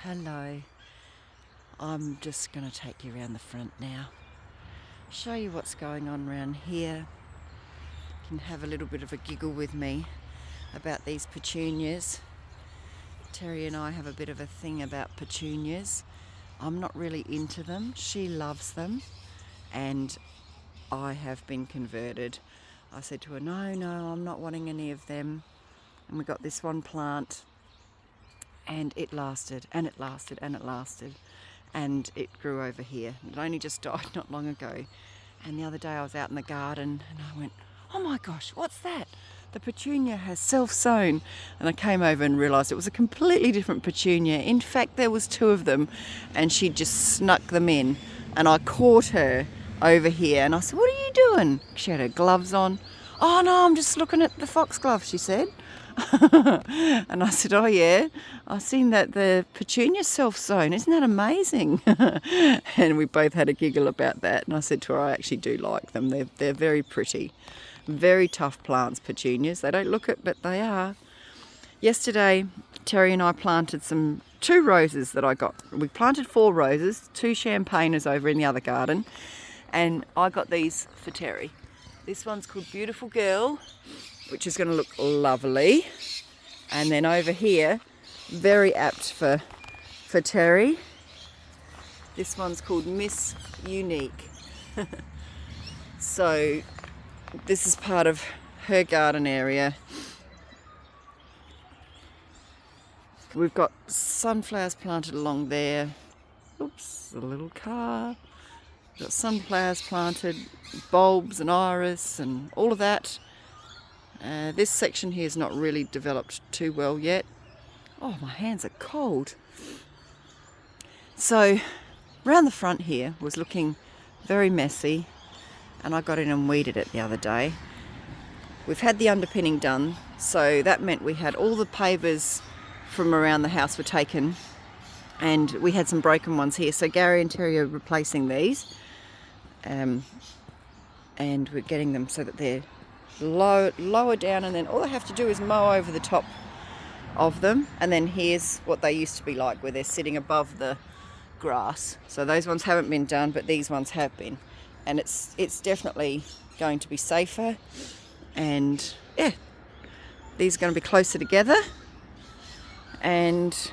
Hello. I'm just going to take you around the front now. Show you what's going on around here. You can have a little bit of a giggle with me about these petunias. Terry and I have a bit of a thing about petunias. I'm not really into them. She loves them. And I have been converted. I said to her, no, I'm not wanting any of them. And we got this one plant. And it lasted, and it lasted, and it lasted. And it grew over here. It only just died not long ago. And the other day I was out in the garden and I went, oh my gosh, what's that? The petunia has self-sown. And I came over and realised it was a completely different petunia. In fact, there was two of them and she just snuck them in. And I caught her over here and I said, what are you doing? She had her gloves on. Oh no, I'm just looking at the foxglove, she said. And I said, oh yeah, I've seen that the petunia's self-sown. Isn't that amazing? And we both had a giggle about that. And I said to her, I actually do like them. They're very pretty. Very tough plants, petunias. They don't look it, but they are. Yesterday, Terry and I planted two roses that I got. We planted 4 roses, 2 champagnes over in the other garden. And I got these for Terry. This one's called Beautiful Girl, which is going to look lovely. And then over here, very apt for Terry. This one's called Miss Unique. So this is part of her garden area. We've got sunflowers planted along there. Oops, a little car. We've got sunflowers planted, bulbs and iris and all of that. This section here is not really developed too well yet. Oh, my hands are cold. So, around the front here was looking very messy, and I got in and weeded it the other day. We've had the underpinning done, so that meant we had all the pavers from around the house were taken, and we had some broken ones here. So Gary and Terry are replacing these, and we're getting them so that they're lower down, and then all I have to do is mow over the top of them. And then here's what they used to be like, where they're sitting above the grass. So those ones haven't been done, but these ones have been, and it's definitely going to be safer. And yeah, these are going to be closer together. And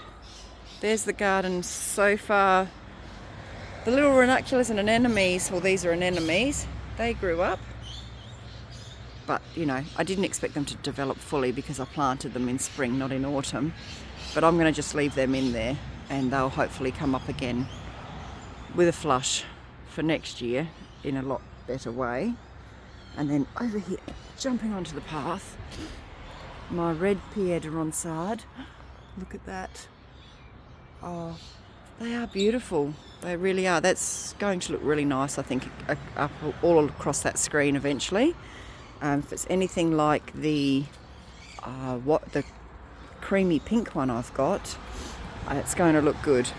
there's the garden so far. The little ranunculus and anemones, well, these are anemones, they grew up. But, you know, I didn't expect them to develop fully because I planted them in spring, not in autumn. But I'm going to just leave them in there and they'll hopefully come up again with a flush for next year in a lot better way. And then over here, jumping onto the path, my red Pierre de Ronsard. Look at that. Oh, they are beautiful. They really are. That's going to look really nice, I think, up all across that screen eventually. If it's anything like the creamy pink one I've got, it's going to look good.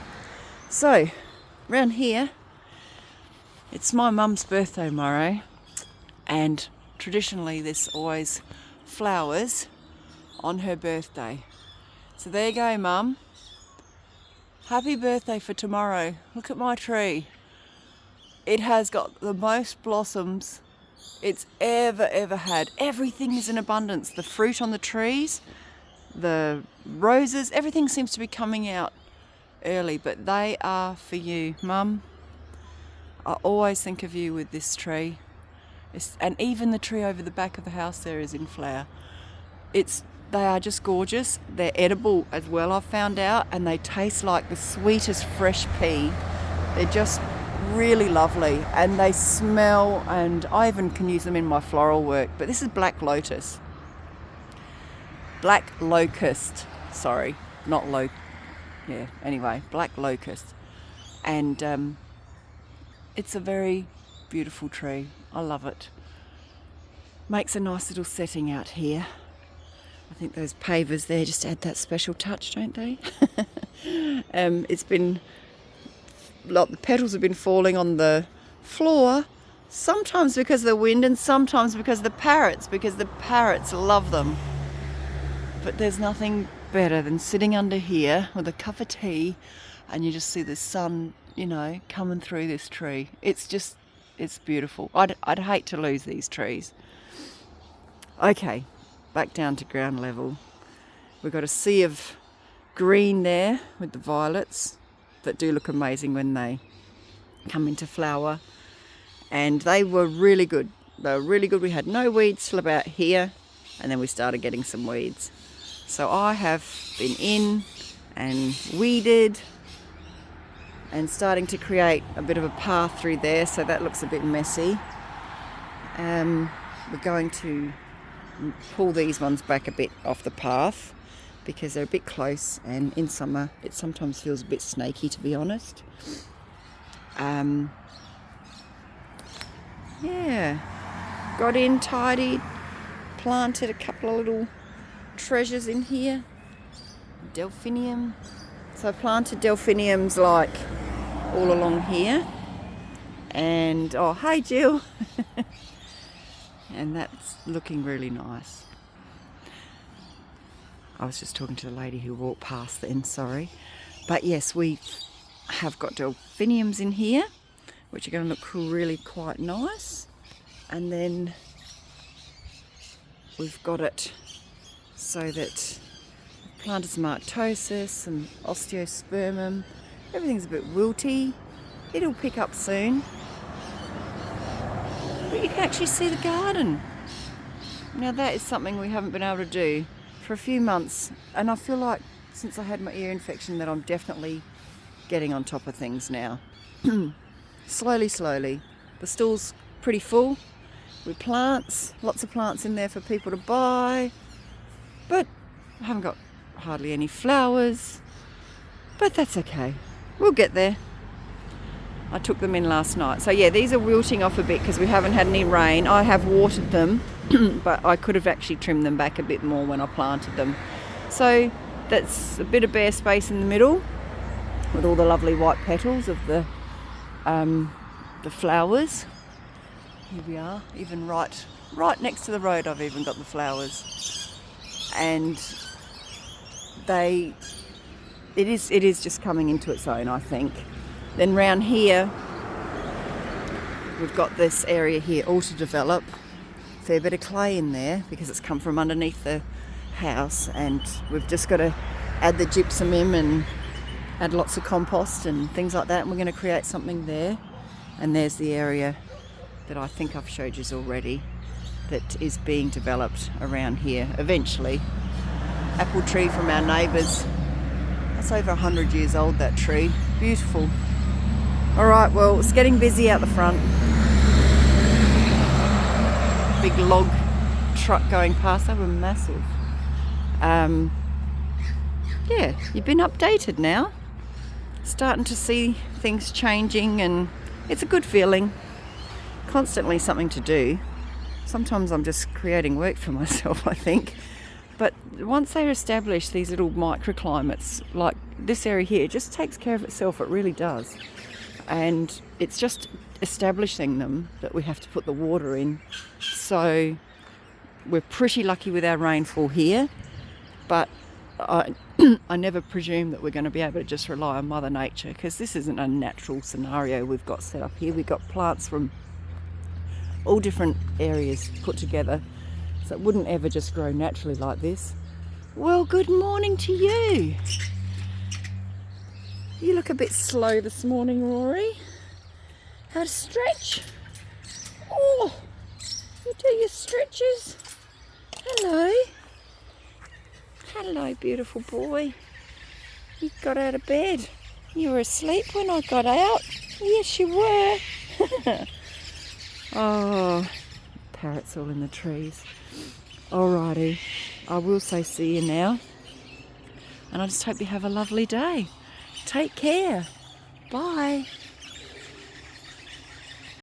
So, around here, it's my mum's birthday tomorrow, and traditionally there's always flowers on her birthday. So there you go, Mum. Happy birthday for tomorrow. Look at my tree. It has got the most blossoms it's ever had. Everything is in abundance. The fruit on the trees, the roses, everything seems to be coming out early, but they are for you, Mum. I always think of you with this tree. And even the tree over the back of the house there is in flower. They are just gorgeous. They're edible as well, I've found out, and they taste like the sweetest fresh pea. They're just really lovely, and they smell, and I even can use them in my floral work. But this is black locust. Black locust, sorry, not yeah, anyway, black locust. And it's a very beautiful tree. I love it. Makes a nice little setting out here. I think those pavers there just add that special touch, don't they? It's been, like, the petals have been falling on the floor, sometimes because of the wind and sometimes because of the parrots love them. But there's nothing better than sitting under here with a cup of tea and you just see the sun, you know, coming through this tree. It's beautiful. I'd hate to lose these trees. Okay, back down to ground level. We've got a sea of green there with the violets that do look amazing when they come into flower. And they were really good. We had no weeds till about here, and then we started getting some weeds. So I have been in and weeded and starting to create a bit of a path through there, so that looks a bit messy. We're going to pull these ones back a bit off the path because they're a bit close, and in summer it sometimes feels a bit snaky, to be honest. Yeah, got in, tidied, planted a couple of little treasures in here. Delphinium. So I planted delphiniums like all along here. And, oh, hey Jill. And that's looking really nice. I was just talking to the lady who walked past then, sorry. But yes, we have got delphiniums in here, which are going to look really quite nice. And then we've got it so that I've planted some arctosis, some osteospermum. Everything's a bit wilty. It'll pick up soon. But you can actually see the garden. Now that is something we haven't been able to do for a few months. And I feel like since I had my ear infection that I'm definitely getting on top of things now. Slowly. The stall's pretty full with plants, lots of plants in there for people to buy, but I haven't got hardly any flowers, but that's okay. We'll get there. I took them in last night. So yeah, these are wilting off a bit because we haven't had any rain. I have watered them, but I could have actually trimmed them back a bit more when I planted them. So that's a bit of bare space in the middle with all the lovely white petals of the flowers. Here we are, even right next to the road I've even got the flowers. And it is just coming into its own, I think. Then round here, we've got this area here all to develop. Fair bit of clay in there because it's come from underneath the house, and we've just got to add the gypsum in and add lots of compost and things like that, and we're going to create something there. And there's the area that I think I've showed you already that is being developed around here eventually. Apple tree from our neighbours. That's over 100 years old, that tree. Beautiful. Alright, well, it's getting busy out the front. Big log truck going past. They were massive. Yeah, you've been updated now. Starting to see things changing, and it's a good feeling. Constantly something to do. Sometimes I'm just creating work for myself, I think. But once they're established, these little microclimates, like this area here, it just takes care of itself. It really does. And it's just establishing them that we have to put the water in. So we're pretty lucky with our rainfall here, but I never presume that we're going to be able to just rely on Mother Nature, because this isn't a natural scenario we've got set up here. We've got plants from all different areas put together, so it wouldn't ever just grow naturally like this. Well, good morning to you. You look a bit slow this morning, Rory. How to stretch? Oh, you do your stretches. Hello. Hello, beautiful boy. You got out of bed. You were asleep when I got out. Yes, you were. Oh, parrots all in the trees. Alrighty, I will say see you now. And I just hope you have a lovely day. Take care. Bye.